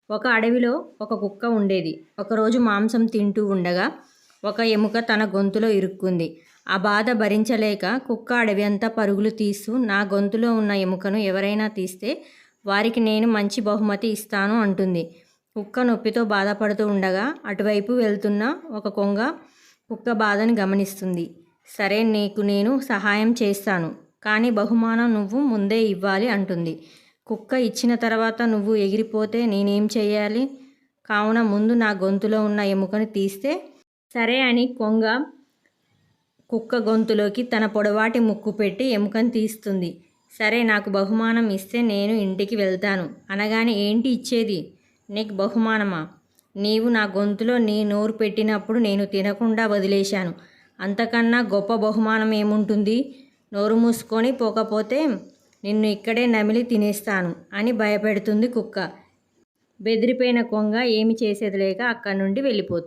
ఒక అడవిలో ఒక కుక్క ఉండేది. ఒకరోజు మాంసం తింటూ ఉండగా ఒక ఎముక తన గొంతులో ఇరుక్కుంది. ఆ బాధ భరించలేక కుక్క అడవి అంతా పరుగులు తీస్తూ, నా గొంతులో ఉన్న ఎముకను ఎవరైనా తీస్తే వారికి నేను మంచి బహుమతి ఇస్తాను అంటుంది. కుక్క నొప్పితో బాధపడుతూ ఉండగా అటువైపు వెళ్తున్న ఒక కొంగ కుక్క బాధను గమనిస్తుంది. సరే, నీకు నేను సహాయం చేస్తాను, కానీ బహుమానం నువ్వు ముందే ఇవ్వాలి అంటుంది. కుక్క ఇచ్చిన తర్వాత నువ్వు ఎగిరిపోతే నేనేం చేయాలి? కావున ముందు నా గొంతులో ఉన్న ఎముకను తీస్తే. సరే అని కొంగ కుక్క గొంతులోకి తన పొడవాటి ముక్కు పెట్టి ఎముకను తీస్తుంది. సరే, నాకు బహుమానం ఇస్తే నేను ఇంటికి వెళ్తాను అనగానే, ఏంటి ఇచ్చేది? నీకు బహుమానమా? నీవు నా గొంతులో నీ నోరు పెట్టినప్పుడు నేను తినకుండా వదిలేశాను. అంతకన్నా గొప్ప బహుమానం ఏముంటుంది? నోరు మూసుకొని పోకపోతే నిన్ను ఇక్కడే నమిలి తినేస్తాను అని భయపెడుతుంది కుక్క. బెదిరిపోయిన కొంగ ఏమి చేసేది లేక అక్కడి నుండి వెళ్ళిపోతుంది.